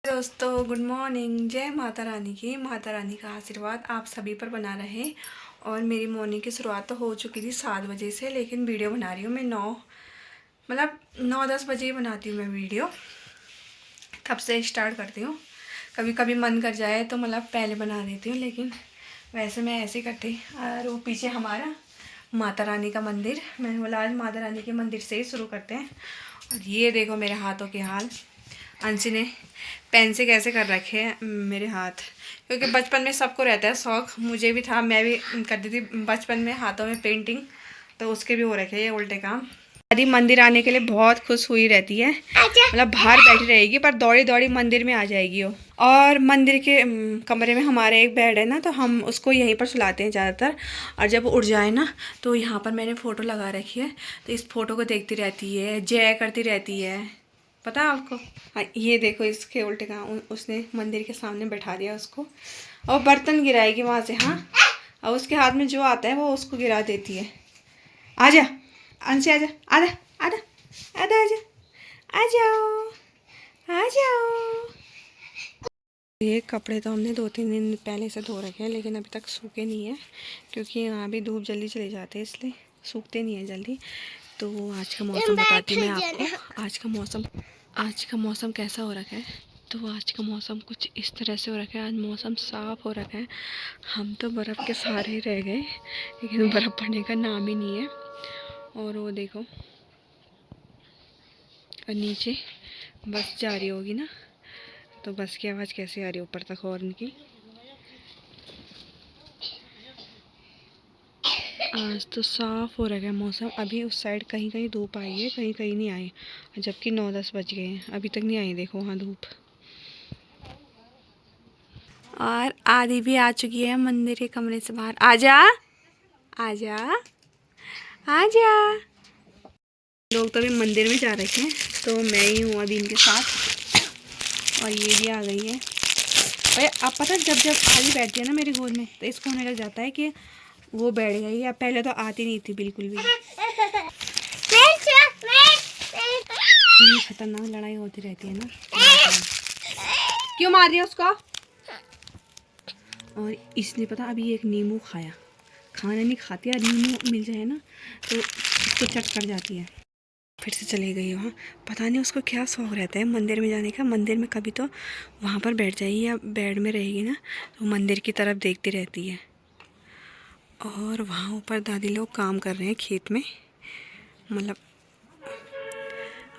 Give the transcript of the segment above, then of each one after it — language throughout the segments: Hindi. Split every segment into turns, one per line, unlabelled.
दोस्तों गुड मॉर्निंग। जय माता रानी की। माता रानी का आशीर्वाद आप सभी पर बना रहे। और मेरी मॉर्निंग की शुरुआत तो हो चुकी थी 7 बजे से, लेकिन वीडियो बना रही हूँ मैं 9-10 बजे ही बनाती हूँ मैं वीडियो। तब से स्टार्ट करती हूँ। कभी कभी मन कर जाए तो पहले बना देती हूँ, लेकिन वैसे मैं ऐसे ही करती। और वो पीछे हमारा माता रानी का मंदिर, मैंने बोला आज माता रानी के मंदिर से ही शुरू करते हैं। और ये देखो मेरे हाथों के हाल। अंशी ने पेन से कैसे कर रखे हैं मेरे हाथ, क्योंकि बचपन में सबको रहता है शौक, मुझे भी था, मैं भी करती थी बचपन में हाथों में पेंटिंग, तो उसके भी हो रखे हैं ये उल्टे काम। दादी मंदिर आने के लिए बहुत खुश हुई रहती है, बाहर बैठी रहेगी पर दौड़ी दौड़ी मंदिर में आ जाएगी वो। और मंदिर के कमरे में हमारे एक बेड है ना, तो हम उसको यहीं पर सुलाते हैं ज़्यादातर। और जब उठ जाए ना तो यहाँ पर मैंने फ़ोटो लगा रखी है, तो इस फ़ोटो को देखती रहती है, जय करती रहती है। पता है आपको? हाँ, ये देखो इसके उल्टे काम, उसने मंदिर के सामने बैठा दिया उसको, और बर्तन गिराएगी वहाँ से। हाँ, और उसके हाथ में जो आता है वो उसको गिरा देती है। आजा अंशी, आजा, आजा, आजा, आजा, आजा, आ जाओ, आ जाओ। ये कपड़े तो हमने 2-3 दिन पहले से धो रखे हैं, लेकिन अभी तक सूखे नहीं है, क्योंकि यहाँ भी धूप जल्दी चले जाते हैं, इसलिए सूखते नहीं है जल्दी। तो आज का मौसम बताती हूँ मैं आपको। आज का मौसम कैसा हो रखा है। तो आज का मौसम कुछ इस तरह से हो रखा है। आज मौसम साफ़ हो रखा है। हम तो बर्फ़ के सहारे रह गए, लेकिन बर्फ़ पड़ने का नाम ही नहीं है। और वो देखो, और नीचे बस जा रही होगी ना, तो बस की आवाज़ कैसे आ रही है ऊपर तक हॉर्न की। आज तो साफ़ हो रखा है मौसम। अभी उस साइड कहीं कहीं धूप आई है, कहीं कहीं नहीं आई, जबकि 9-10 बज गए हैं, अभी तक नहीं आई। देखो वहाँ धूप। और आदि भी आ चुकी है मंदिर के कमरे से बाहर। आजा, आजा, आजा। लोग तो अभी मंदिर में जा रखे हैं, तो मैं ही हूँ अभी इनके साथ। और ये भी आ गई है भाई। आप पता, जब जब आदि बैठती है ना मेरी गोद में, तो इसको होने लग जाता है कि वो बैठ गई है। पहले तो आती नहीं थी बिल्कुल भी। खतरनाक लड़ाई होती रहती है ना। क्यों मार रही है उसको? और इसने पता अभी एक नींबू खाया, खाना नहीं खाती है, नींबू मिल जाए ना तो इसको चट कर जाती है। फिर से चली गई वहाँ। पता नहीं उसको क्या शौक़ रहता है मंदिर में जाने का। मंदिर में कभी तो वहाँ पर बैठ जाएगी या बेड में रहेगी ना, तो मंदिर की तरफ देखती रहती है। और वहाँ ऊपर दादी लोग काम कर रहे हैं खेत में,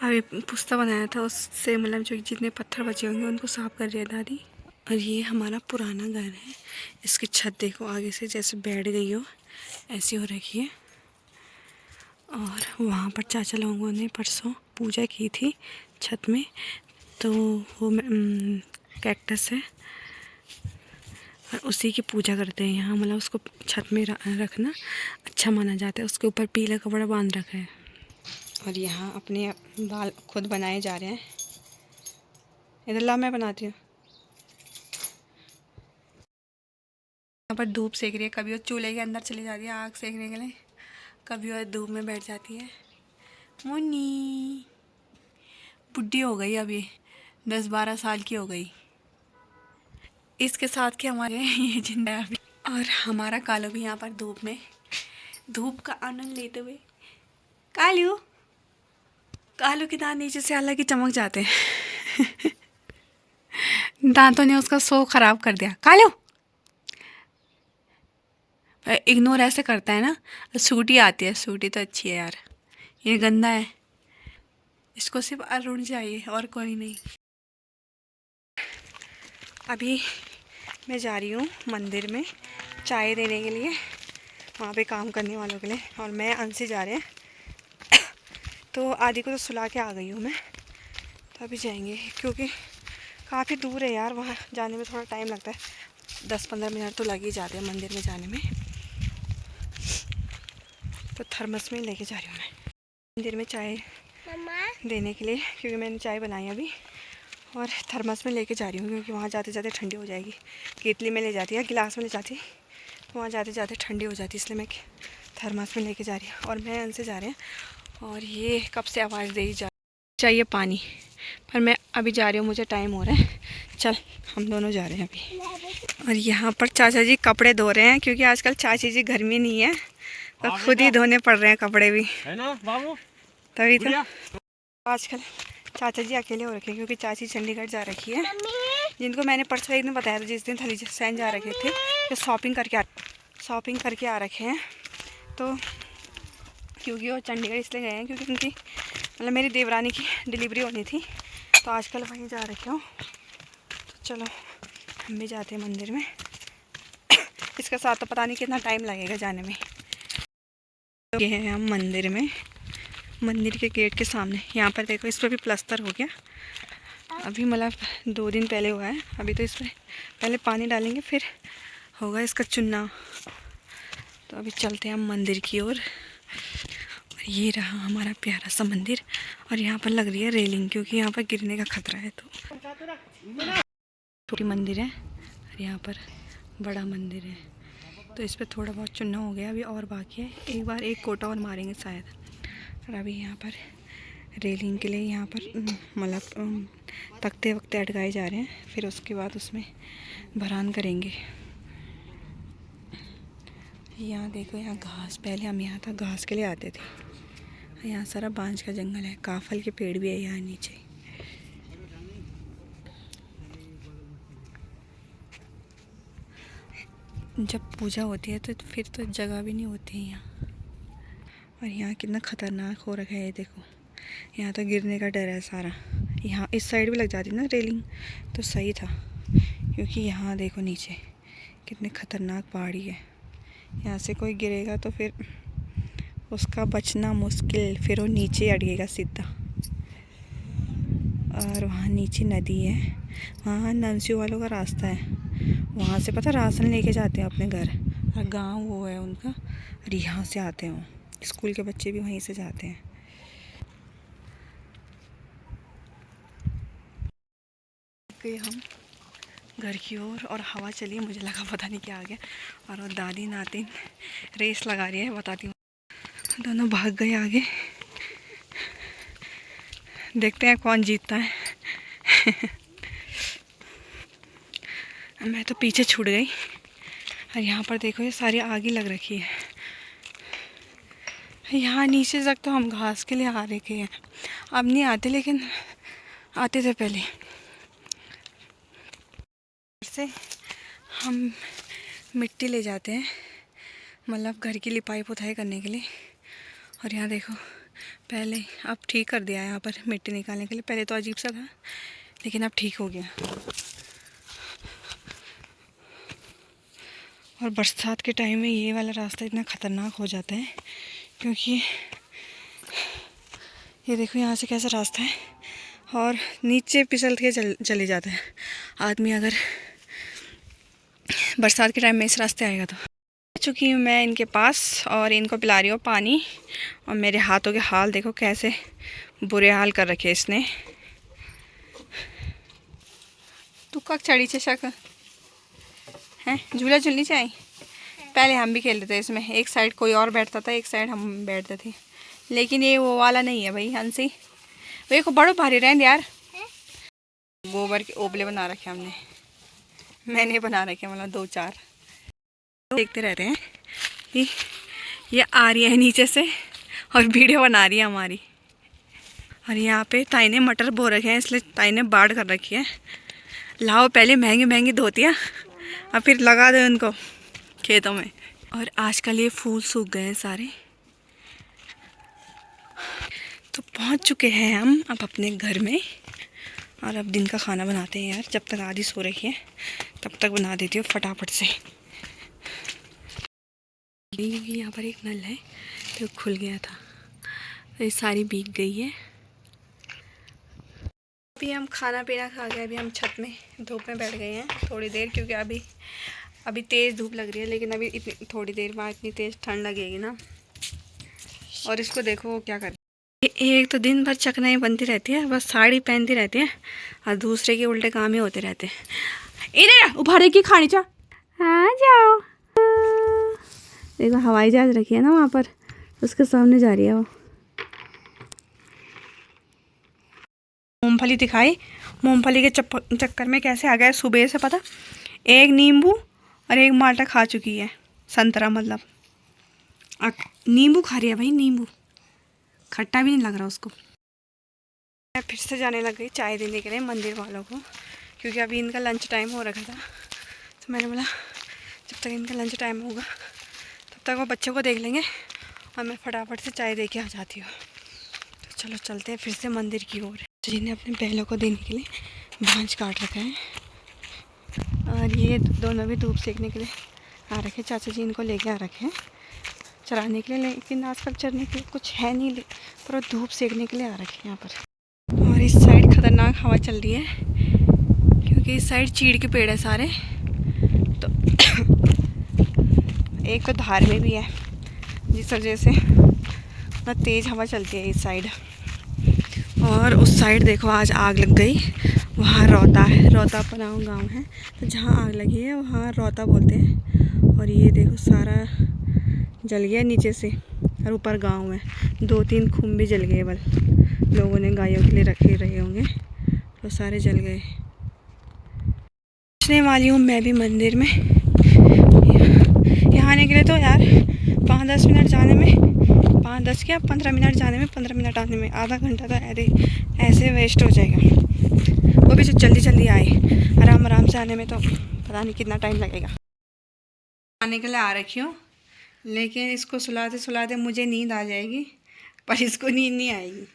अभी पुस्ता बनाया था उससे, जो जितने पत्थर बचे होंगे उनको साफ़ कर रही है दादी। और ये हमारा पुराना घर है। इसकी छत देखो आगे से जैसे बैठ गई हो, ऐसी हो रखी है। और वहाँ पर चाचा लोगों ने परसों पूजा की थी छत में, तो वो कैक्टस है और उसी की पूजा करते हैं यहाँ। उसको छत में रखना अच्छा माना जाता है। उसके ऊपर पीला कपड़ा बांध रखा है। और यहाँ अपने बाल खुद बनाए जा रहे हैं। इधर ला, मैं बनाती हूँ। यहाँ पर धूप सेक रही है, कभी वो चूल्हे के अंदर चली जाती है आग सेकने के लिए, कभी वो धूप में बैठ जाती है। मुन्नी बुढ़ी हो गई अभी, 10-12 साल की हो गई। इसके साथ के हमारे ये जिंदा है अभी। और हमारा कालू भी यहाँ पर धूप में धूप का आनंद लेते हुए। कालू कालू के दांत नीचे से अलग ही चमक जाते हैं। दांतों ने उसका शो खराब कर दिया। कालू इग्नोर ऐसे करता है ना। सूटी आती है, सूटी तो अच्छी है यार, ये गंदा है, इसको सिर्फ अरुण चाहिए और कोई नहीं। अभी मैं जा रही हूँ मंदिर में चाय देने के लिए, वहाँ पे काम करने वालों के लिए। और मैं अंशी जा रहे हैं, तो आदि को तो सुला के आ गई हूँ मैं। तो अभी जाएंगे, क्योंकि काफ़ी दूर है यार, वहाँ जाने में थोड़ा टाइम लगता है। 10-15 मिनट तो लग ही जाते हैं मंदिर में जाने में। तो थर्मस में लेके जा रही हूँ मैं मंदिर में चाय देने के लिए, क्योंकि मैंने चाय बनाई अभी। और थर्मस में लेके जा रही हूँ, क्योंकि वहाँ जाते जाते ठंडी हो जाएगी। केतली में ले जाती है, गिलास में ले जाती, तो वहाँ जाते जाते ठंडी हो जाती, इसलिए मैं थर्मस में लेके जा रही हूँ। और मैं उनसे जा रहे हैं, और ये कब से आवाज़ दे ही जा चाहिए पानी, पर मैं अभी जा रही हूँ, मुझे टाइम हो रहा है। चल हम दोनों जा रहे हैं अभी। और यहाँ पर चाचा जी कपड़े धो रहे हैं, क्योंकि आजकल चाची जी घर में नहीं है, तो खुद ही धोने पड़ रहे हैं कपड़े भी, है ना बाबू? तभी तो आजकल चाचा जी अकेले हो रखे हैं, क्योंकि चाची चंडीगढ़ जा रखी है, जिनको मैंने परसों एक दिन बताया था, जिस दिन थली सैन जा रखे थे, तो शॉपिंग करके आ रखे हैं। तो क्योंकि वो चंडीगढ़ इसलिए गए हैं क्योंकि उनकी मतलब मेरी देवरानी की डिलीवरी होनी थी, तो आजकल वहीं जा रखे हो। तो चलो हम भी जाते हैं मंदिर में। इसके साथ तो पता नहीं कितना टाइम लगेगा जाने में। तो ये है हम मंदिर में, मंदिर के गेट के सामने। यहाँ पर देखो, इस पर भी प्लास्टर हो गया अभी, मतलब 2 दिन पहले हुआ है। अभी तो इस पर पहले पानी डालेंगे, फिर होगा इसका चुनना। तो अभी चलते हैं हम मंदिर की ओर। और ये रहा हमारा प्यारा सा मंदिर, और यहाँ पर लग रही है रेलिंग, क्योंकि यहाँ पर गिरने का खतरा है। तो छोटी मंदिर है और यहाँ पर बड़ा मंदिर है, तो इस पर थोड़ा बहुत चुनना हो गया, अभी और बाकी है। एक बार एक कोटा और मारेंगे शायद। और अभी यहाँ पर रेलिंग के लिए यहाँ पर मतलब तख्ते वक्ते अटकाए जा रहे हैं, फिर उसके बाद उसमें भरान करेंगे। यहाँ देखो, यहाँ घास, पहले हम यहाँ तक घास के लिए आते थे। यहाँ सारा बांज का जंगल है, काफल के पेड़ भी है यहाँ नीचे। जब पूजा होती है तो फिर तो जगह भी नहीं होती है यहाँ। और यहाँ कितना ख़तरनाक हो रखा है, ये देखो, यहाँ तो गिरने का डर है सारा। यहाँ इस साइड भी लग जाती ना रेलिंग तो सही था, क्योंकि यहाँ देखो नीचे कितने ख़तरनाक पहाड़ी है। यहाँ से कोई गिरेगा तो फिर उसका बचना मुश्किल, फिर वो नीचे अटकेगा सीधा। और वहाँ नीचे नदी है, वहाँ नंसी वालों का रास्ता है, वहाँ से पता राशन लेके जाते हैं अपने घर, और गांव वो है उनका, और यहाँ से आते हैं वो, स्कूल के बच्चे भी वहीं से जाते हैं। गए हम घर की ओर, और हवा चली, मुझे लगा पता नहीं क्या आ गया, और वो दादी नातिन रेस लगा रही है, बताती हूँ। दोनों भाग गए आगे, देखते हैं कौन जीतता है। मैं तो पीछे छूट गई। और यहाँ पर देखो, ये सारी आग ही लग रखी है। यहाँ नीचे तक तो हम घास के लिए आ रखे हैं, अब नहीं आते, लेकिन आते थे पहले। से हम मिट्टी ले जाते हैं, मतलब घर की लिपाई पुताई करने के लिए। और यहाँ देखो, पहले अब ठीक कर दिया है यहाँ पर मिट्टी निकालने के लिए, पहले तो अजीब सा था, लेकिन अब ठीक हो गया। और बरसात के टाइम में ये वाला रास्ता इतना ख़तरनाक हो जाता है, क्योंकि ये देखो यहाँ से कैसा रास्ता है, और नीचे फिसल के चले जाता है आदमी, अगर बरसात के टाइम में इस रास्ते आएगा तो। चुकी हूँ मैं इनके पास, और इनको पिला रही हूँ पानी। और मेरे हाथों के हाल देखो कैसे बुरे हाल कर रखे इसने। तू कब चढ़ी छे शक हैं, झूला झूलनी चाहिए। पहले हम भी खेलते थे इसमें, एक साइड कोई और बैठता था, एक साइड हम बैठते थे, लेकिन ये वो वाला नहीं है भाई हंसी। देखो बड़ो भारी रहन यार। गोबर के ओबले बना रखे हमने, मैंने बना रखे मतलब 2-4। देखते रहते हैं कि ये आ रही है नीचे से और वीडियो बना रही है हमारी। और यहाँ पे ताई ने मटर बो रखे हैं, इसलिए ताई ने बाढ़ कर रखी है। लाओ पहले महंगी महंगी धोतियाँ, और फिर लगा दो उनको खेतों में। और आजकल ये फूल सूख गए हैं सारे। तो पहुँच चुके हैं हम अब अपने घर में, और अब दिन का खाना बनाते हैं यार। जब तक आधी सो रही है तब तक बना देती हूँ फटाफट से। यहाँ पर एक नल है तो खुल गया था, तो ये सारी भीग गई है। अभी हम खाना पीना खा के अभी हम छत में धूप में बैठ गए हैं थोड़ी देर, क्योंकि अभी तेज़ धूप लग रही है, लेकिन अभी इतनी थोड़ी देर बाद इतनी तेज़ ठंड लगेगी ना। और इसको देखो वो क्या कर, एक तो दिन भर चकनाई बनती रहती है, बस साड़ी पहनती रहती है, और दूसरे के उल्टे काम ही होते रहते हैं। इधर उभारे की खानी चा, हाँ जाओ। देखो हवाई जहाज रखी है ना वहाँ पर, उसके सामने जा रही है वो। मूंगफली दिखाई। मूंगफली के चक्कर में कैसे आ गया सुबह से पता, एक नींबू और एक माल्टा खा चुकी है, संतरा मतलब। नींबू खा रही है भाई, नींबू खट्टा भी नहीं लग रहा उसको। मैं फिर से जाने लग गई चाय देने के लिए मंदिर वालों को, क्योंकि अभी इनका लंच टाइम हो रखा था। तो मैंने बोला जब तक इनका लंच टाइम होगा तब तक वो बच्चों को देख लेंगे और मैं फटाफट से चाय दे के आ जाती हूँ। तो चलो चलते हैं फिर से मंदिर की ओर। जिन्हें अपने बैलों को देने के लिए भांज काट रखा है, और ये दोनों भी धूप सेकने के लिए आ रखे। चाचा जी इनको लेके आ रखे हैं चराने के लिए, लेकिन आजकल चरने के लिए कुछ है नहीं, पर धूप सेकने के लिए आ रखे हैं यहाँ पर। और इस साइड खतरनाक हवा चल रही है, क्योंकि इस साइड चीड़ के पेड़ है सारे। तो एक तो धार में भी है, जिस वजह से ना तेज़ हवा चलती है इस साइड। और उस साइड देखो आज आग लग गई, वहाँ रोता है, रोता पनाव गांव है, तो जहाँ आग लगी है वहाँ रोता बोलते हैं। और ये देखो सारा जल गया नीचे से, और ऊपर गांव है, 2-3 खुम भी जल गए, बल लोगों ने गायों के लिए रखे रहे होंगे, तो सारे जल गए। पहुँचने वाली हूँ मैं भी मंदिर में। यहाँ आने के लिए तो यार 5-10 मिनट जाने में, 5-10 क्या 15 मिनट जाने में, 15 मिनट आने में, आधा घंटा तो ऐसे वेस्ट हो जाएगा। वो भी जो जल्दी जल्दी आए, आराम आराम से आने में तो पता नहीं कितना टाइम लगेगा। आने के लिए आ रखी हूँ, लेकिन इसको सुलाते सुलाते मुझे नींद आ जाएगी, पर इसको नींद नहीं आएगी।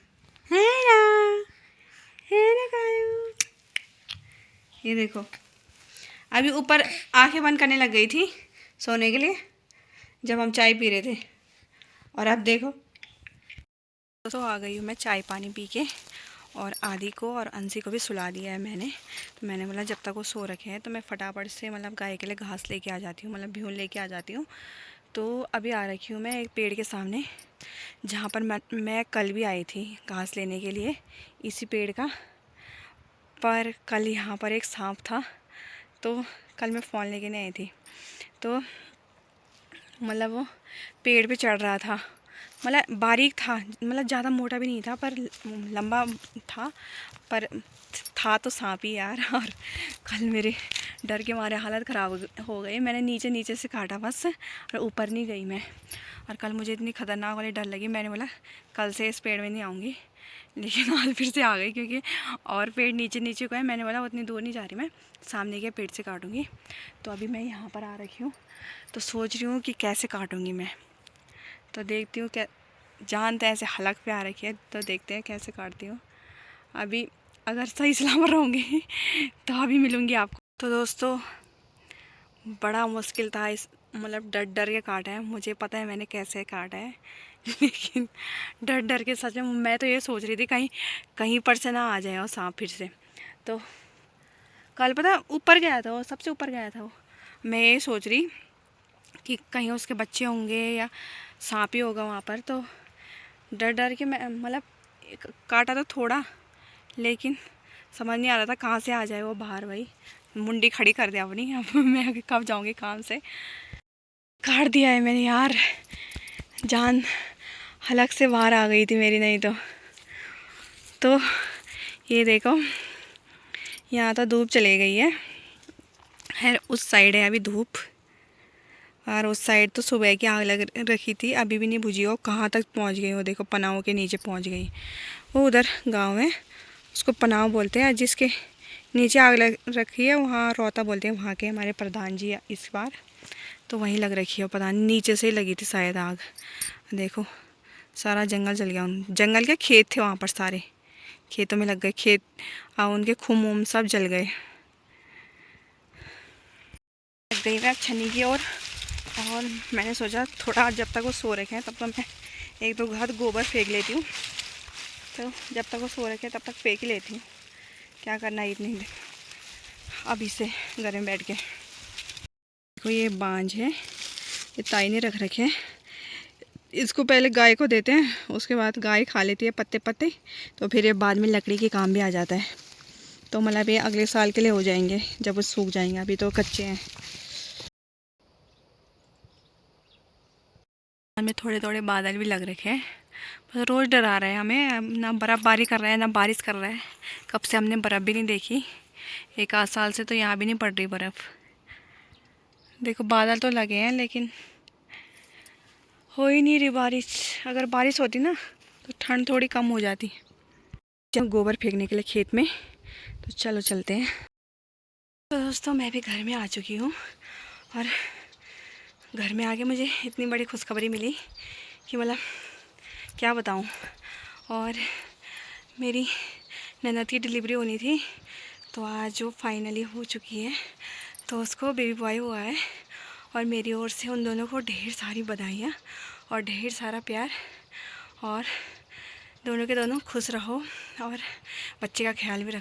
है ना कायू, ये देखो अभी ऊपर आंखें बंद करने लग गई थी सोने के लिए जब हम चाय पी रहे थे, और अब देखो तो आ गई हूँ मैं चाय पानी पी के, और आदि को और अंशी को भी सुला दिया है मैंने। तो मैंने बोला जब तक वो सो रखे हैं तो मैं फटाफट से मतलब गाय के लिए घास लेके आ जाती हूँ, मतलब भ्यून लेके आ जाती हूँ। तो अभी आ रखी हूँ मैं एक पेड़ के सामने, जहाँ पर मैं कल भी आई थी घास लेने के लिए, इसी पेड़ का। पर कल यहाँ पर एक सांप था, तो कल मैं फ़ोन लेके नहीं आई थी, तो मतलब वो पेड़ पे चढ़ रहा था, मतलब बारीक था, मतलब ज़्यादा मोटा भी नहीं था पर लंबा था, पर था तो सांप ही यार। और कल मेरे डर के मारे हालत ख़राब हो गई, मैंने नीचे नीचे से काटा बस, और ऊपर नहीं गई मैं। और कल मुझे इतनी ख़तरनाक वाली डर लगी, मैंने बोला कल से इस पेड़ में नहीं आऊँगी, लेकिन आज फिर से आ गई, क्योंकि और पेड़ नीचे नीचे को है। मैंने बोला उतनी दूर नहीं जा रही मैं, सामने के पेड़ से काटूँगी। तो अभी मैं यहाँ पर आ रखी हूँ, तो सोच रही हूँ कि कैसे काटूँगी मैं, तो देखती हूँ क्या, जान तो ऐसे हलक पे आ रखी है, तो देखते हैं कैसे काटती हूँ। अभी अगर सही सलामत रहूँगी तो अभी मिलूँगी आपको। तो दोस्तों बड़ा मुश्किल था, इस मतलब डर डर के काटा है, मुझे पता है मैंने कैसे काटा है, लेकिन डर डर के सच में मैं तो ये सोच रही थी कहीं पर से ना आ जाए और सांप फिर से। तो कल पता ऊपर गया था वो, सबसे ऊपर गया था वो, मैं ये सोच रही कि कहीं उसके बच्चे होंगे या सांप ही होगा वहाँ पर। तो डर डर के मैं मतलब काटा तो थोड़ा, लेकिन समझ नहीं आ रहा था कहाँ से आ जाए वो बाहर। भाई मुंडी खड़ी कर दिया अपनी, अब मैं कब जाऊँगी काम से। काट दिया है मैंने यार, जान हलक से बाहर आ गई थी मेरी, नहीं तो ये देखो यहाँ तो धूप चली गई है, खैर उस साइड है अभी धूप, और उस साइड तो सुबह की आग लग रखी थी, अभी भी नहीं बुझी हो। कहाँ तक पहुँच गई हो, देखो पनाव के नीचे पहुँच गई। वो उधर गांव है, उसको पनाव बोलते हैं, जिसके नीचे आग लग रखी है वहाँ रोता बोलते हैं, वहाँ के हमारे प्रधान जी इस बार। तो वहीं लग रखी है, पता नहीं नीचे से ही लगी थी शायद आग। देखो सारा जंगल जल गया, जंगल के खेत थे वहाँ पर, सारे खेतों में लग गए, खेत उनके खुम उम सब जल गए। लग गई मैं छन्नी की और मैंने सोचा थोड़ा जब तक वो सो रखे हैं तब तक मैं 1-2 घात गोबर फेंक लेती हूँ। तो जब तक वो सो रखे हैं तब तक फेंक ही लेती हूँ, क्या करना है इतनी देर अभी से घर में बैठ के। देखो ये बांझ है, ये ताई ने रख रखे हैं, इसको पहले गाय को देते हैं, उसके बाद गाय खा लेती है पत्ते पत्ते, तो फिर ये बाद में लकड़ी के काम भी आ जाता है। तो मतलब ये अगले साल के लिए हो जाएंगे जब वो सूख जाएंगे, अभी तो कच्चे हैं। में थोड़े थोड़े बादल भी लग रखे हैं, बस रोज़ डरा रहा है हमें, ना बर्फ़बारी कर रहा है ना बारिश कर रहा है। कब से हमने बर्फ़ भी नहीं देखी, 1 आध साल से तो यहाँ भी नहीं पड़ रही बर्फ़। देखो बादल तो लगे हैं लेकिन हो ही नहीं रही बारिश। अगर बारिश होती ना तो ठंड थोड़ी कम हो जाती। जब गोबर फेंकने के लिए खेत में, तो चलो चलते हैं। तो दोस्तों मैं भी घर में आ चुकी हूँ और घर में आके मुझे इतनी बड़ी खुशखबरी मिली कि मतलब क्या बताऊँ। और मेरी ननद की डिलीवरी होनी थी, तो आज वो फाइनली हो चुकी है। तो उसको बेबी बॉय हुआ है और मेरी ओर से उन दोनों को ढेर सारी बधाइयाँ और ढेर सारा प्यार। और दोनों के दोनों खुश रहो और बच्चे का ख्याल भी